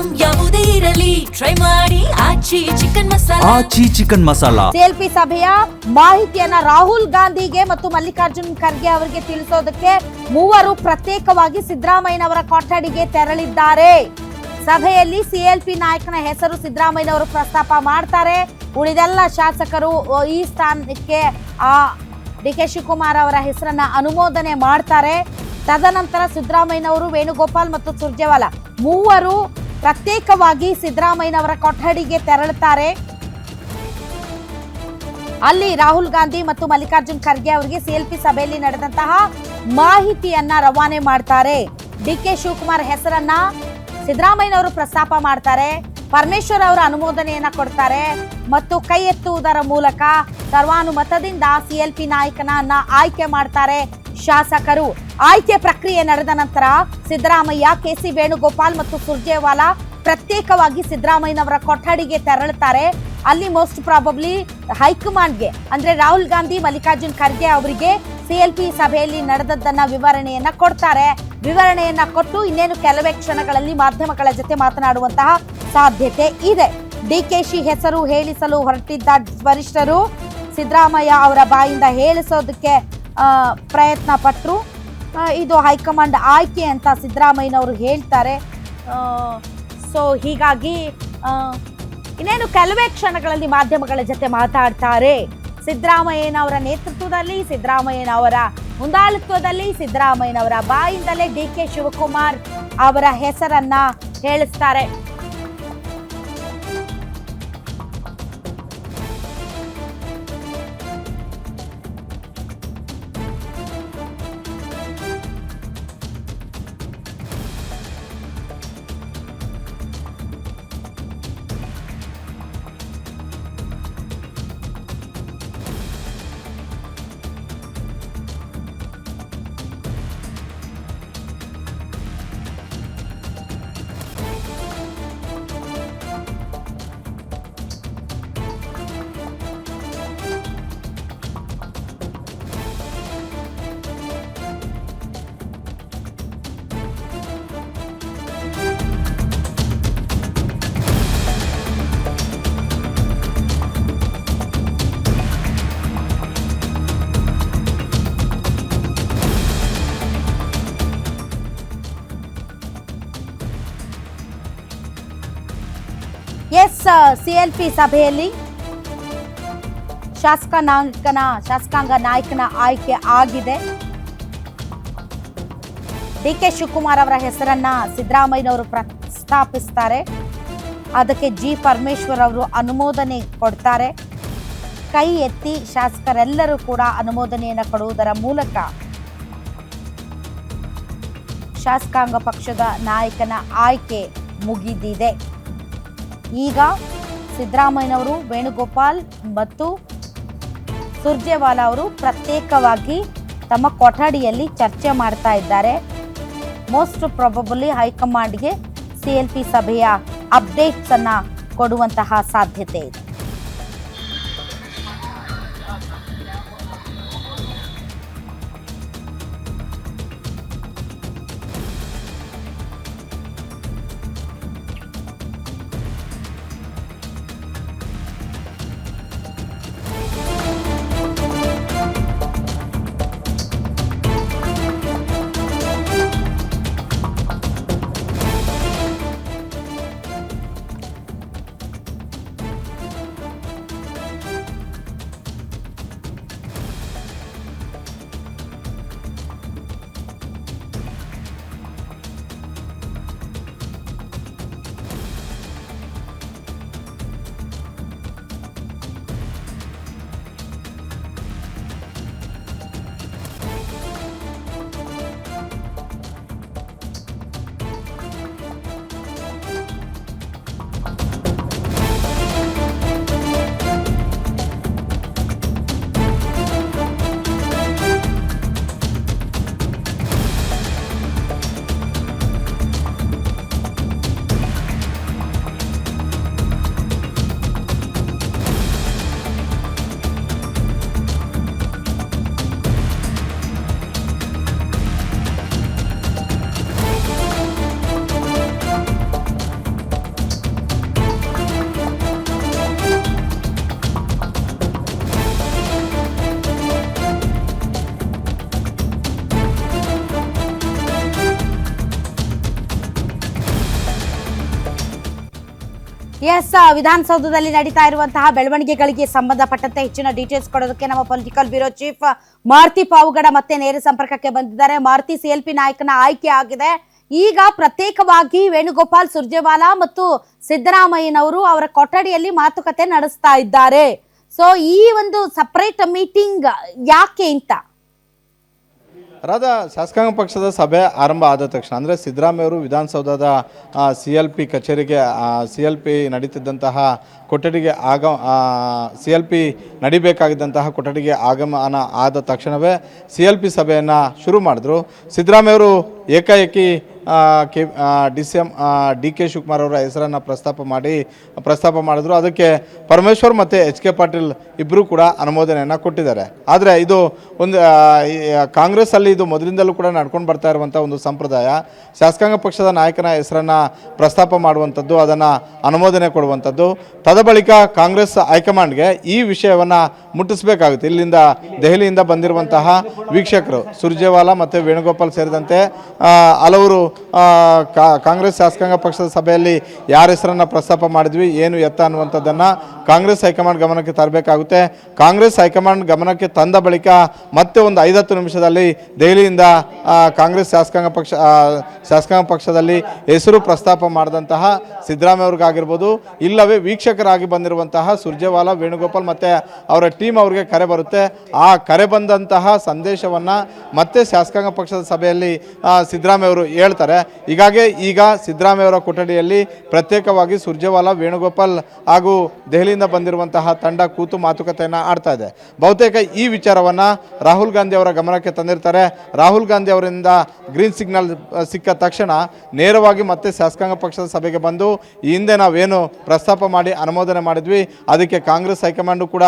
Item ಯಾವುದೇ ಇರಲಿ try ಮಾಡಿ ಆಚಿ ಚಿಕನ್ ಮಸಾಲಾ. ಸಿಎಲ್ಪಿ ಸಭೆಯ ಮಾಹಿತಿಯನ್ನ ರಾಹುಲ್ ಗಾಂಧಿಗೆ ಮತ್ತು ಮಲ್ಲಿಕಾರ್ಜುನ್ ಖರ್ಗೆ ಅವರಿಗೆ ತಿಳಿಸೋದಕ್ಕೆ ಮೂವರು ಪ್ರತ್ಯೇಕವಾಗಿ ಸಿದ್ದರಾಮಯ್ಯನವರ ಕೊಠಡಿಗೆ ತೆರಳಿದ್ದಾರೆ. ಸಭೆಯಲ್ಲಿ ಸಿಎಲ್ಪಿ ನಾಯಕನ ಹೆಸರು ಸಿದ್ದರಾಮಯ್ಯನವರು ಪ್ರಸ್ತಾಪ ಮಾಡ್ತಾರೆ. ಉಳಿದೆಲ್ಲ ಶಾಸಕರು ಈ ಸ್ಥಾನಕ್ಕೆ ಡಿ.ಕೆ. ಶಿವಕುಮಾರ್ ಅವರ ಹೆಸರನ್ನ ಅನುಮೋದನೆ ಮಾಡ್ತಾರೆ. ತದನಂತರ ಸಿದ್ದರಾಮಯ್ಯನವರು, ವೇಣುಗೋಪಾಲ್ ಮತ್ತು ಸುರ್ಜೇವಾಲಾ ಮೂವರು ಪ್ರತ್ಯೇಕವಾಗಿ ಸಿದ್ದರಾಮಯ್ಯನವರ ಕೊಠಡಿಗೆ ತೆರಳುತ್ತಾರೆ. ಅಲ್ಲಿ ರಾಹುಲ್ ಗಾಂಧಿ ಮತ್ತು ಮಲ್ಲಿಕಾರ್ಜುನ್ ಖರ್ಗೆ ಅವರಿಗೆ ಸಿಎಲ್ಪಿ ಸಭೆಯಲ್ಲಿ ನಡೆದಂತಹ ಮಾಹಿತಿಯನ್ನ ರವಾನೆ ಮಾಡ್ತಾರೆ. ಡಿ.ಕೆ. ಶಿವಕುಮಾರ್ ಹೆಸರನ್ನ ಸಿದ್ದರಾಮಯ್ಯನವರು ಪ್ರಸ್ತಾಪ ಮಾಡ್ತಾರೆ. ಪರಮೇಶ್ವರ್ ಅವರ ಅನುಮೋದನೆಯನ್ನ ಕೊಡ್ತಾರೆ ಮತ್ತು ಕೈ ಎತ್ತುವುದರ ಮೂಲಕ ಸರ್ವಾನುಮತದಿಂದ ಸಿಎಲ್ಪಿ ನಾಯಕನನ್ನ ಆಯ್ಕೆ ಮಾಡ್ತಾರೆ ಶಾಸಕರು. ಆಯ್ಕೆ ಪ್ರಕ್ರಿಯೆ ನಡೆದ ನಂತರ ಸಿದ್ದರಾಮಯ್ಯ, ಕೆ.ಸಿ. ವೇಣುಗೋಪಾಲ್ ಮತ್ತು ಸುರ್ಜೇವಾಲಾ ಪ್ರತ್ಯೇಕವಾಗಿ ಸಿದ್ದರಾಮಯ್ಯನವರ ಕೊಠಡಿಗೆ ತೆರಳುತ್ತಾರೆ. ಅಲ್ಲಿ ಮೋಸ್ಟ್ ಪ್ರಾಬಬ್ಲಿ ಹೈಕಮಾಂಡ್ಗೆ ಅಂದ್ರೆ ರಾಹುಲ್ ಗಾಂಧಿ, ಮಲ್ಲಿಕಾರ್ಜುನ್ ಖರ್ಗೆ ಅವರಿಗೆ ಸಿಎಲ್ಪಿ ಸಭೆಯಲ್ಲಿ ನಡೆದದ್ದನ್ನ ವಿವರಣೆಯನ್ನ ಕೊಡ್ತಾರೆ. ವಿವರಣೆಯನ್ನ ಕೊಟ್ಟು ಇನ್ನೇನು ಕೆಲವೇ ಕ್ಷಣಗಳಲ್ಲಿ ಮಾಧ್ಯಮಗಳ ಜೊತೆ ಮಾತನಾಡುವಂತಹ ಸಾಧ್ಯತೆ ಇದೆ. ಡಿಕೆಶಿ ಹೆಸರು ಹೇಳಿಸಲು ಹೊರಟಿದ್ದ ವರಿಷ್ಠರು ಸಿದ್ದರಾಮಯ್ಯ ಅವರ ಬಾಯಿಂದ ಹೇಳಿಸೋದಕ್ಕೆ ಪ್ರಯತ್ನ ಪಟ್ಟರು. ಇದು ಹೈಕಮಾಂಡ್ ಆಯ್ಕೆ ಅಂತ ಸಿದ್ದರಾಮಯ್ಯನವರು ಹೇಳ್ತಾರೆ. ಸೊ ಹೀಗಾಗಿ ಇನ್ನೇನು ಕೆಲವೇ ಕ್ಷಣಗಳಲ್ಲಿ ಮಾಧ್ಯಮಗಳ ಜೊತೆ ಮಾತಾಡ್ತಾರೆ. ಸಿದ್ದರಾಮಯ್ಯನವರ ನೇತೃತ್ವದಲ್ಲಿ, ಸಿದ್ದರಾಮಯ್ಯನವರ ಮುಂದಾಳತ್ವದಲ್ಲಿ, ಸಿದ್ದರಾಮಯ್ಯನವರ ಬಾಯಿಂದಲೇ ಡಿ.ಕೆ. ಶಿವಕುಮಾರ್ ಅವರ ಹೆಸರನ್ನ ಹೇಳಿಸ್ತಾರೆ. ಸಿಎಲ್ಪಿ ಸಭೆಯಲ್ಲಿ ಶಾಸಕಾಂಗ ನಾಯಕನ ಆಯ್ಕೆ ಆಗಿದೆ. ಡಿ.ಕೆ. ಶಿವಕುಮಾರ್ ಅವರ ಹೆಸರನ್ನ ಸಿದ್ದರಾಮಯ್ಯನವರು ಪ್ರಸ್ತಾಪಿಸ್ತಾರೆ. ಅದಕ್ಕೆ ಜಿ. ಪರಮೇಶ್ವರ್ ಅವರು ಅನುಮೋದನೆ ಕೊಡ್ತಾರೆ. ಕೈ ಎತ್ತಿ ಶಾಸಕರೆಲ್ಲರೂ ಕೂಡ ಅನುಮೋದನೆಯನ್ನು ಕೊಡುವುದರ ಮೂಲಕ ಶಾಸಕಾಂಗ ಪಕ್ಷದ ನಾಯಕನ ಆಯ್ಕೆ ಮುಗಿದಿದೆ. ಈಗ ಸಿದ್ದರಾಮಯ್ಯನವರು, ವೇಣುಗೋಪಾಲ್ ಮತ್ತು ಸುರ್ಜೇವಾಲಾ ಅವರು ಪ್ರತ್ಯೇಕವಾಗಿ ತಮ್ಮ ಕೊಠಡಿಯಲ್ಲಿ ಚರ್ಚೆ ಮಾಡ್ತಾ ಇದ್ದಾರೆ. ಮೋಸ್ಟ್ ಪ್ರಾಬಬಲಿ ಹೈಕಮಾಂಡ್ಗೆ ಸಿಎಲ್ಪಿ ಸಭೆಯ ಅಪ್ಡೇಟ್ಸ್ ಅನ್ನ ಕೊಡುವಂತಹ ಸಾಧ್ಯತೆ ಇದೆ. ಎಸ್, ವಿಧಾನಸೌಧದಲ್ಲಿ ನಡೀತಾ ಇರುವಂತಹ ಬೆಳವಣಿಗೆಗಳಿಗೆ ಸಂಬಂಧಪಟ್ಟಂತೆ ಹೆಚ್ಚಿನ ಡೀಟೇಲ್ಸ್ ಕೊಡೋದಕ್ಕೆ ನಮ್ಮ political bureau chief Maruti Pavagada ಮತ್ತೆ ನೇರ ಸಂಪರ್ಕಕ್ಕೆ ಬಂದಿದ್ದಾರೆ. ಮಾರುತಿ, ಸಿಎಲ್ಪಿ ನಾಯಕನ ಆಯ್ಕೆ ಆಗಿದೆ. ಈಗ ಪ್ರತ್ಯೇಕವಾಗಿ ವೇಣುಗೋಪಾಲ್ ಸುರ್ಜೇವಾಲಾ ಮತ್ತು ಸಿದ್ದರಾಮಯ್ಯನವರು ಅವರ ಕೊಠಡಿಯಲ್ಲಿ ಮಾತುಕತೆ ನಡೆಸ್ತಾ ಇದ್ದಾರೆ. ಸೊ ಈ ಒಂದು ಸಪರೇಟ್ ಮೀಟಿಂಗ್ ಯಾಕೆ ಅಂತ ಶಾಸಕಾಂಗ ಪಕ್ಷದ ಸಭೆ ಆರಂಭ ಆದ ತಕ್ಷಣ ಅಂದರೆ ಸಿದ್ದರಾಮಯ್ಯವರು ವಿಧಾನಸೌಧದ CLP ಕಚೇರಿಗೆ CLP ನಡೀತಿದ್ದಂತಹ ಕೊಠಡಿಗೆ CLP ನಡಿಬೇಕಾಗಿದ್ದಂತಹ ಕೊಠಡಿಗೆ ಆಗಮನ ಆದ ತಕ್ಷಣವೇ CLP ಸಭೆಯನ್ನು ಶುರು ಮಾಡಿದ್ರು. ಸಿದ್ದರಾಮಯ್ಯವರು ಏಕಾಏಕಿ DK ಶಿವಕುಮಾರ್ ಅವರ ಹೆಸರನ್ನು ಪ್ರಸ್ತಾಪ ಮಾಡಿದ್ರು. ಅದಕ್ಕೆ ಪರಮೇಶ್ವರ್ ಮತ್ತು HK ಪಾಟೀಲ್ ಇಬ್ಬರು ಕೂಡ ಅನುಮೋದನೆಯನ್ನು ಕೊಟ್ಟಿದ್ದಾರೆ. ಆದರೆ ಇದು ಒಂದು ಕಾಂಗ್ರೆಸ್ಸಲ್ಲಿ ಇದು ಮೊದಲಿಂದಲೂ ಕೂಡ ನಡ್ಕೊಂಡು ಬರ್ತಾ ಇರುವಂಥ ಒಂದು ಸಂಪ್ರದಾಯ. ಶಾಸಕಾಂಗ ಪಕ್ಷದ ನಾಯಕನ ಹೆಸರನ್ನು ಪ್ರಸ್ತಾಪ ಮಾಡುವಂಥದ್ದು, ಅದನ್ನು ಅನುಮೋದನೆ ಕೊಡುವಂಥದ್ದು. ತದಬಳಿಕ ಕಾಂಗ್ರೆಸ್ ಹೈಕಮಾಂಡ್ಗೆ ಈ ವಿಷಯವನ್ನು ಮುಟ್ಟಿಸಬೇಕಾಗುತ್ತೆ. ಇಲ್ಲಿಂದ ದೆಹಲಿಯಿಂದ ಬಂದಿರುವಂತಹ ವೀಕ್ಷಕರು ಸುರ್ಜೇವಾಲಾ ಮತ್ತು ವೇಣುಗೋಪಾಲ್ ಸೇರಿದಂತೆ ಹಲವರು ಕಾಂಗ್ರೆಸ್ ಶಾಸಕಾಂಗ ಪಕ್ಷದ ಸಭೆಯಲ್ಲಿ ಯಾರ ಹೆಸರನ್ನು ಪ್ರಸ್ತಾಪ ಮಾಡಿದ್ವಿ, ಏನು ಎತ್ತ ಅನ್ನುವಂಥದ್ದನ್ನು ಕಾಂಗ್ರೆಸ್ ಹೈಕಮಾಂಡ್ ಗಮನಕ್ಕೆ ತರಬೇಕಾಗುತ್ತೆ. ಕಾಂಗ್ರೆಸ್ ಹೈಕಮಾಂಡ್ ಗಮನಕ್ಕೆ ತಂದ ಬಳಿಕ ಮತ್ತೆ ಒಂದು 5-10 ನಿಮಿಷದಲ್ಲಿ ದೆಹಲಿಯಿಂದ ಕಾಂಗ್ರೆಸ್ ಶಾಸಕಾಂಗ ಪಕ್ಷದಲ್ಲಿ ಹೆಸರು ಪ್ರಸ್ತಾಪ ಮಾಡಿದಂತಹ ಸಿದ್ದರಾಮಯ್ಯ ಅವ್ರಿಗಾಗಿರ್ಬೋದು, ಇಲ್ಲವೇ ವೀಕ್ಷಕರಾಗಿ ಬಂದಿರುವಂತಹ ಸುರ್ಜೇವಾಲಾ, ವೇಣುಗೋಪಾಲ್ ಮತ್ತು ಅವರ ಟೀಮ್ ಅವರಿಗೆ ಕರೆ ಬರುತ್ತೆ. ಆ ಕರೆ ಬಂದಂತಹ ಸಂದೇಶವನ್ನು ಮತ್ತೆ ಶಾಸಕಾಂಗ ಪಕ್ಷದ ಸಭೆಯಲ್ಲಿ ಸಿದ್ದರಾಮಯ್ಯ ಅವರು ಹೇಳ್ತಾರೆ. ಹೀಗಾಗಿ ಈಗ ಸಿದ್ದರಾಮಯ್ಯ ಅವರ ಕೊಠಡಿಯಲ್ಲಿ ಪ್ರತ್ಯೇಕವಾಗಿ ಸುರ್ಜೇವಾಲಾ, ವೇಣುಗೋಪಾಲ್ ಹಾಗೂ ದೆಹಲಿಯಿಂದ ಬಂದಿರುವಂತಹ ತಂಡ ಕೂತು ಮಾತುಕತೆಯನ್ನು ಆಡ್ತಾ ಇದೆ. ಬಹುತೇಕ ಈ ವಿಚಾರವನ್ನು ರಾಹುಲ್ ಗಾಂಧಿ ಅವರ ಗಮನಕ್ಕೆ ತಂದಿರ್ತಾರೆ. ರಾಹುಲ್ ಗಾಂಧಿ ಅವರಿಂದ ಗ್ರೀನ್ ಸಿಗ್ನಲ್ ಸಿಕ್ಕ ತಕ್ಷಣ ನೇರವಾಗಿ ಮತ್ತೆ ಶಾಸಕಾಂಗ ಪಕ್ಷದ ಸಭೆಗೆ ಬಂದು ಈ ಹಿಂದೆ ನಾವೇನು ಪ್ರಸ್ತಾಪ ಮಾಡಿ ಅನುಮೋದನೆ ಮಾಡಿದ್ವಿ ಅದಕ್ಕೆ ಕಾಂಗ್ರೆಸ್ ಹೈಕಮಾಂಡು ಕೂಡ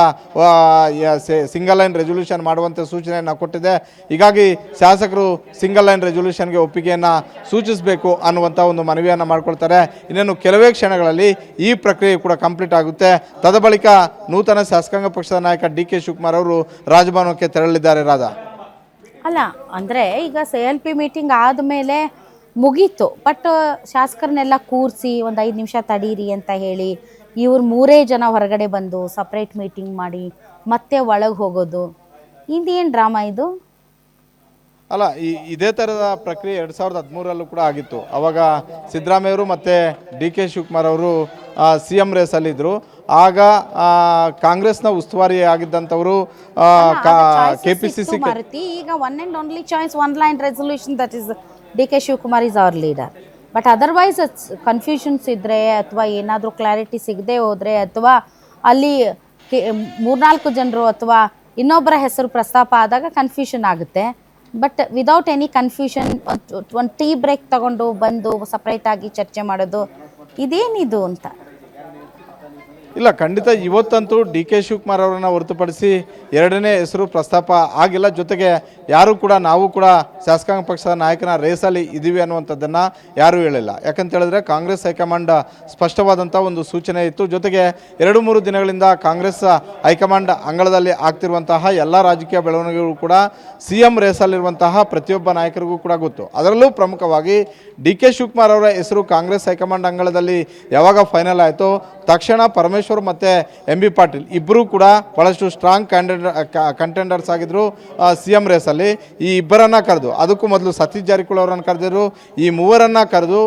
ಸಿಂಗಲ್ ಲೈನ್ ರೆಸೊಲ್ಯೂಷನ್ ಮಾಡುವಂತೆ ಸೂಚನೆಯನ್ನು ಕೊಟ್ಟಿದೆ. ಹೀಗಾಗಿ ಶಾಸಕರು ಸಿಂಗಲ್ ಲೈನ್ ರೆಸೊಲ್ಯೂಷನ್ಗೆ ಒಪ್ಪಿಗೆಯನ್ನು ಸೂಚಿಸಬೇಕು ಅನ್ನುವಂಥ ಒಂದು ಮನವಿಯನ್ನು ಮಾಡಿಕೊಳ್ತಾರೆ. ಇನ್ನೇನು ಕೆಲವೇ ಕ್ಷಣಗಳಲ್ಲಿ ಈ ಪ್ರಕ್ರಿಯೆ ಕೂಡ ಕಂಪ್ಲೀಟ್ ಆಗುತ್ತೆ. ತದಬಳಿಕ ನೂತನ ಶಾಸಕಾಂಗ ಪಕ್ಷದ ನಾಯಕ DK ಶಿವಕುಮಾರ್ ಅವರು ರಾಜಭವನಕ್ಕೆ ತೆರಳಿದ್ದಾರೆ. ಅಲ್ಲ ಅಂದರೆ ಈಗ CLP ಮೀಟಿಂಗ್ ಆದಮೇಲೆ ಮುಗೀತು, ಬಟ್ ಶಾಸಕರನ್ನೆಲ್ಲ ಕೂರಿಸಿ ಒಂದು 5 ನಿಮಿಷ ತಡೀರಿ ಅಂತ ಹೇಳಿ ಇವ್ರು 3 ಜನ ಹೊರಗಡೆ ಬಂದು ಸಪ್ರೇಟ್ ಮೀಟಿಂಗ್ ಮಾಡಿ ಮತ್ತೆ ಒಳಗೆ ಹೋಗೋದು, ಇದೇನು ಡ್ರಾಮಾ ಇದು? ಅಲ್ಲ, ಇದೇ ಥರದ ಪ್ರಕ್ರಿಯೆ 2013ರಲ್ಲೂ ಕೂಡ ಆಗಿತ್ತು. ಅವಾಗ ಸಿದ್ದರಾಮಯ್ಯವರು ಮತ್ತು DK ಶಿವಕುಮಾರ್ ಅವರು CM ರೇಸಲ್ಲಿದ್ದರು. ಆಗ ಕಾಂಗ್ರೆಸ್ನ ಉಸ್ತುವಾರಿ ಆಗಿದ್ದಂಥವರು KPCC. ಈಗ one and only choice one line resolution, that is DK Shivakumar is our leader. But otherwise confusions ಇದ್ದರೆ ಅಥವಾ ಏನಾದರೂ ಕ್ಲಾರಿಟಿ ಸಿಗದೆ ಹೋದರೆ ಅಥವಾ ಅಲ್ಲಿ 3-4 ಜನರು ಅಥವಾ ಇನ್ನೊಬ್ಬರ ಹೆಸರು ಪ್ರಸ್ತಾಪ ಆದಾಗ ಕನ್ಫ್ಯೂಷನ್ ಆಗುತ್ತೆ. ಬಟ್ ವಿದೌಟ್ ಎನಿ ಕನ್ಫ್ಯೂಷನ್ ಒಂದು ಟೀ ಬ್ರೇಕ್ ತಗೊಂಡು ಬಂದು ಸಪ್ರೇಟಾಗಿ ಚರ್ಚೆ ಮಾಡೋದು ಇದೇನಿದು ಅಂತ. ಇಲ್ಲ, ಖಂಡಿತ ಇವತ್ತಂತೂ DK ಶಿವಕುಮಾರ್ ಅವರನ್ನು ಹೊರತುಪಡಿಸಿ ಎರಡನೇ ಹೆಸರು ಪ್ರಸ್ತಾಪ ಆಗಿಲ್ಲ. ಜೊತೆಗೆ ಯಾರು ಕೂಡ ನಾವು ಕೂಡ ಶಾಸಕಾಂಗ ಪಕ್ಷದ ನಾಯಕನ ರೇಸಲ್ಲಿ ಇದ್ದೀವಿ ಅನ್ನುವಂಥದ್ದನ್ನು ಯಾರೂ ಹೇಳಿಲ್ಲ. ಯಾಕಂತ ಹೇಳಿದ್ರೆ ಕಾಂಗ್ರೆಸ್ ಹೈಕಮಾಂಡ್ ಸ್ಪಷ್ಟವಾದಂಥ ಒಂದು ಸೂಚನೆ ಇತ್ತು. ಜೊತೆಗೆ 2-3 ದಿನಗಳಿಂದ ಕಾಂಗ್ರೆಸ್ ಹೈಕಮಾಂಡ್ ಅಂಗಳದಲ್ಲಿ ಆಗ್ತಿರುವಂತಹ ಎಲ್ಲ ರಾಜಕೀಯ ಬೆಳವಣಿಗೆಗಳು ಕೂಡ CM ರೇಸಲ್ಲಿರುವಂತಹ ಪ್ರತಿಯೊಬ್ಬ ನಾಯಕರಿಗೂ ಕೂಡ ಗೊತ್ತು. ಅದರಲ್ಲೂ ಪ್ರಮುಖವಾಗಿ DK ಶಿವಕುಮಾರ್ ಅವರ ಹೆಸರು ಕಾಂಗ್ರೆಸ್ ಹೈಕಮಾಂಡ್ ಅಂಗಳದಲ್ಲಿ ಯಾವಾಗ ಫೈನಲ್ ಆಯಿತು ತಕ್ಷಣ ಪರಮೇಶ್ವರ್ ಮತ್ತು MB ಪಾಟೀಲ್ ಇಬ್ಬರೂ ಕೂಡ ಭಾಳಷ್ಟು ಸ್ಟ್ರಾಂಗ್ ಕಂಟೆಂಡರ್ಸ್ ಆಗಿದ್ದರು CM ರೇಸಲ್ಲಿ. ಈ ಇಬ್ಬರನ್ನು ಕರೆದು, ಅದಕ್ಕೂ ಮೊದಲು ಸತೀಶ್ ಜಾರಕಿಹೊಳಿ ಅವರನ್ನು ಕರೆದಿದ್ರು. ಈ ಮೂವರನ್ನು ಕರೆದು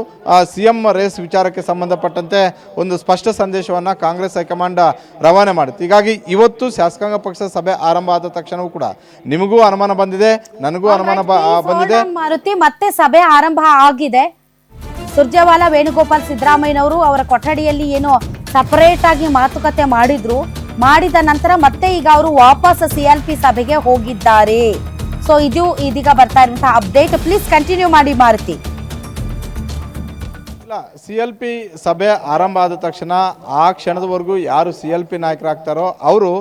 CM ರೇಸ್ ವಿಚಾರಕ್ಕೆ ಸಂಬಂಧಪಟ್ಟಂತೆ ಒಂದು ಸ್ಪಷ್ಟ ಸಂದೇಶವನ್ನು ಕಾಂಗ್ರೆಸ್ ಹೈಕಮಾಂಡ್ ರವಾನೆ ಮಾಡಿತ್ತು. ಹೀಗಾಗಿ ಇವತ್ತು ಶಾಸಕಾಂಗ ಪಕ್ಷದ ಸಭೆ ಆರಂಭ ಆದ ತಕ್ಷಣವೂ ಕೂಡ ನಿಮಗೂ ಅನುಮಾನ ಬಂದಿದೆ, ನನಗೂ ಅನುಮಾನ ಬಂದಿದೆ. ಮಾರುತಿ, ಮತ್ತೆ ಸಭೆ ಆರಂಭ ಆಗಿದೆ. ಸುರ್ಜೇವಾಲಾ, ವೇಣುಗೋಪಾಲ್, ಸಿದ್ದರಾಮಯ್ಯನವರು ಅವರ ಕೊಠಡಿಯಲ್ಲಿ ಏನು ಸಪರೇಟ್ ಆಗಿ ಮಾತುಕತೆ ಮಾಡಿದ ನಂತರ ಮತ್ತೆ ಈಗ ಅವರು ವಾಪಸ್ CLP ಸಭೆಗೆ ಹೋಗಿದ್ದಾರೆ. ಸೊ ಇದು ಇದೀಗ ಬರ್ತಾ ಇರುವಂತಹ ಅಪ್ಡೇಟ್. ಪ್ಲೀಸ್ ಕಂಟಿನ್ಯೂ ಮಾಡಿ ಮಾರುತಿ. ಇಲ್ಲ, CLP ಸಭೆ ಆರಂಭ ಆದ ತಕ್ಷಣ ಆ ಕ್ಷಣದವರೆಗೂ ಯಾರು CLP ನಾಯಕರಾಗ್ತಾರೋ ಅವರು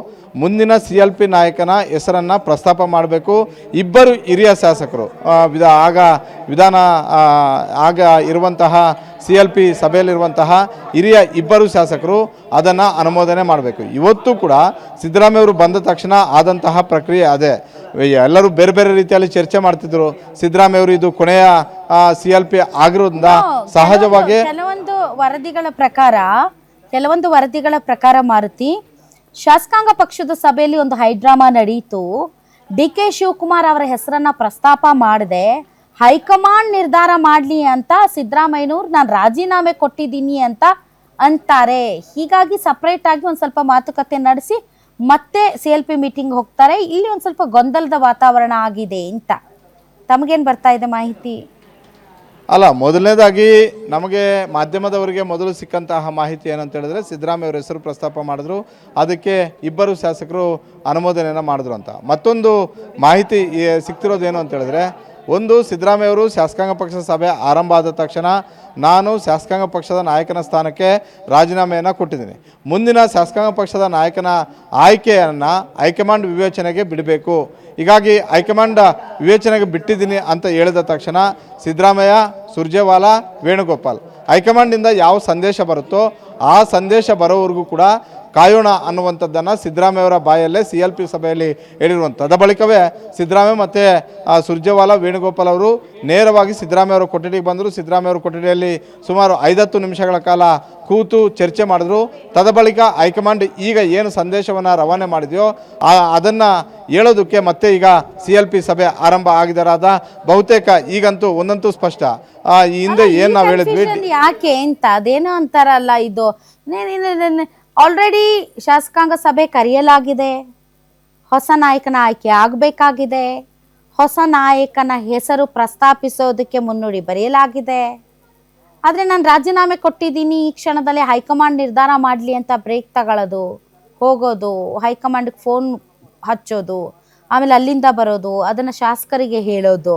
ಮುಂದಿನ CLP ನಾಯಕನ ಹೆಸರನ್ನು ಪ್ರಸ್ತಾಪ ಮಾಡಬೇಕು. ಇಬ್ಬರು ಹಿರಿಯ ಶಾಸಕರು ಆಗ ಇರುವಂತಹ CLP ಸಭೆಯಲ್ಲಿರುವಂತಹ ಹಿರಿಯ ಇಬ್ಬರು ಶಾಸಕರು ಅದನ್ನು ಅನುಮೋದನೆ ಮಾಡಬೇಕು. ಇವತ್ತು ಕೂಡ ಸಿದ್ದರಾಮಯ್ಯ ಅವರು ಬಂದ ತಕ್ಷಣ ಆದಂತಹ ಪ್ರಕ್ರಿಯೆ ಅದೇ. ಎಲ್ಲರೂ ಬೇರೆ ಬೇರೆ ರೀತಿಯಲ್ಲಿ ಚರ್ಚೆ ಮಾಡ್ತಿದ್ರು. ಸಿದ್ದರಾಮಯ್ಯ ಅವರು ಇದು ಕೊನೆಯ CLP ಆಗಿರೋದ್ರಿಂದ ಸಹಜವಾಗಿ ಕೆಲವೊಂದು ವರದಿಗಳ ಪ್ರಕಾರ ಕೆಲವೊಂದು ವರದಿಗಳ ಪ್ರಕಾರ ಮಾರುತಿ, ಶಾಸಕಾಂಗ ಪಕ್ಷದ ಸಭೆಯಲ್ಲಿ ಒಂದು ಹೈಡ್ರಾಮಾ ನಡೀತು. ಡಿ ಕೆ ಶಿವಕುಮಾರ್ ಅವರ ಹೆಸರನ್ನ ಪ್ರಸ್ತಾಪ ಮಾಡದೆ ಹೈಕಮಾಂಡ್ ನಿರ್ಧಾರ ಮಾಡಲಿ ಅಂತ ಸಿದ್ದರಾಮಯ್ಯನವ್ರು ನಾನು ರಾಜೀನಾಮೆ ಕೊಟ್ಟಿದ್ದೀನಿ ಅಂತ ಅಂತಾರೆ. ಹೀಗಾಗಿ ಸಪ್ರೇಟ್ ಆಗಿ ಒಂದು ಸ್ವಲ್ಪ ಮಾತುಕತೆ ನಡೆಸಿ ಮತ್ತೆ CLP ಮೀಟಿಂಗ್ ಹೋಗ್ತಾರೆ. ಇಲ್ಲಿ ಒಂದು ಸ್ವಲ್ಪ ಗೊಂದಲದ ವಾತಾವರಣ ಆಗಿದೆ ಅಂತ ತಮಗೇನು ಬರ್ತಾ ಇದೆ ಮಾಹಿತಿ? ಅಲ್ಲ, ಮೊದಲನೇದಾಗಿ ನಮಗೆ ಮಾಧ್ಯಮದವರಿಗೆ ಮೊದಲು ಸಿಕ್ಕಂತಹ ಮಾಹಿತಿ ಏನಂತ ಹೇಳಿದ್ರೆ ಸಿದ್ದರಾಮಯ್ಯ ಅವರ ಹೆಸರು ಪ್ರಸ್ತಾಪ ಮಾಡಿದ್ರು, ಅದಕ್ಕೆ ಇಬ್ಬರು ಶಾಸಕರು ಅನುಮೋದನೆಯನ್ನು ಮಾಡಿದ್ರು ಅಂತ. ಮತ್ತೊಂದು ಮಾಹಿತಿ ಸಿಗ್ತಿರೋದೇನು ಅಂತ ಹೇಳಿದ್ರೆ, ಒಂದು, ಸಿದ್ದರಾಮಯ್ಯ ಅವರು ಶಾಸಕಾಂಗ ಪಕ್ಷದ ಸಭೆ ಆರಂಭ ಆದ ತಕ್ಷಣ ನಾನು ಶಾಸಕಾಂಗ ಪಕ್ಷದ ನಾಯಕನ ಸ್ಥಾನಕ್ಕೆ ರಾಜೀನಾಮೆಯನ್ನು ಕೊಟ್ಟಿದ್ದೀನಿ. ಮುಂದಿನ ಶಾಸಕಾಂಗ ಪಕ್ಷದ ನಾಯಕನ ಆಯ್ಕೆಯನ್ನು ಹೈಕಮಾಂಡ್ ವಿವೇಚನೆಗೆ ಬಿಡಬೇಕು. ಹೀಗಾಗಿ ಹೈಕಮಾಂಡ್ ವಿವೇಚನೆಗೆ ಬಿಟ್ಟಿದ್ದೀನಿ ಅಂತ ಹೇಳಿದ ತಕ್ಷಣ ಸಿದ್ದರಾಮಯ್ಯ, ಸುರ್ಜೇವಾಲಾ, ವೇಣುಗೋಪಾಲ್ ಹೈಕಮಾಂಡಿಂದ ಯಾವ ಸಂದೇಶ ಬರುತ್ತೋ ಆ ಸಂದೇಶ ಬರೋವರೆಗೂ ಕೂಡ ಕಾಯೋಣ ಅನ್ನುವಂಥದ್ದನ್ನು ಸಿದ್ದರಾಮಯ್ಯವರ ಬಾಯಲ್ಲೇ CLP ಸಭೆಯಲ್ಲಿ ಹೇಳಿರುವಂಥದ್ದು. ಬಳಿಕವೇ ಸಿದ್ದರಾಮಯ್ಯ ಮತ್ತು ಸುರ್ಜೇವಾಲಾ, ವೇಣುಗೋಪಾಲ್ ಅವರು ನೇರವಾಗಿ ಸಿದ್ದರಾಮಯ್ಯವರ ಕೊಠಡಿಗೆ ಬಂದರು. ಸಿದ್ದರಾಮಯ್ಯವರ ಕೊಠಡಿಯಲ್ಲಿ ಸುಮಾರು 5-10 ನಿಮಿಷಗಳ ಕಾಲ ಕೂತು ಚರ್ಚೆ ಮಾಡಿದ್ರು. ತದಬಳಿಕ ಹೈಕಮಾಂಡ್ ಈಗ ಏನು ಸಂದೇಶವನ್ನು ರವಾನೆ ಮಾಡಿದೆಯೋ ಅದನ್ನು ಹೇಳೋದಕ್ಕೆ ಮತ್ತೆ ಈಗ CLP ಸಭೆ ಆರಂಭ ಆಗಿದರಾದ ಬಹುತೇಕ ಈಗಂತೂ ಒಂದಂತೂ ಸ್ಪಷ್ಟ. ಈ ಹಿಂದೆ ಏನು ನಾವು ಹೇಳಿದ್ವಿ ಯಾಕೆ ಅಂತ ಅದೇನೋ ಅಂತಾರಲ್ಲ, ಇದು ಆಲ್ರೆಡಿ ಶಾಸಕಾಂಗ ಸಭೆ ಕರೆಯಲಾಗಿದೆ, ಹೊಸ ನಾಯಕನ ಆಯ್ಕೆ ಆಗಬೇಕಾಗಿದೆ, ಹೊಸ ನಾಯಕನ ಹೆಸರು ಪ್ರಸ್ತಾಪಿಸೋದಕ್ಕೆ ಮುನ್ನುಡಿ ಬರೆಯಲಾಗಿದೆ. ಆದರೆ ನಾನು ರಾಜೀನಾಮೆ ಕೊಟ್ಟಿದ್ದೀನಿ, ಈ ಕ್ಷಣದಲ್ಲಿ ಹೈಕಮಾಂಡ್ ನಿರ್ಧಾರ ಮಾಡಲಿ ಅಂತ ಬ್ರೇಕ್ ತಗೊಳ್ಳೋದು, ಹೋಗೋದು, ಹೈಕಮಾಂಡ್ಗೆ ಫೋನ್ ಹಚ್ಚೋದು, ಆಮೇಲೆ ಅಲ್ಲಿಂದ ಬರೋದು, ಅದನ್ನು ಶಾಸಕರಿಗೆ ಹೇಳೋದು,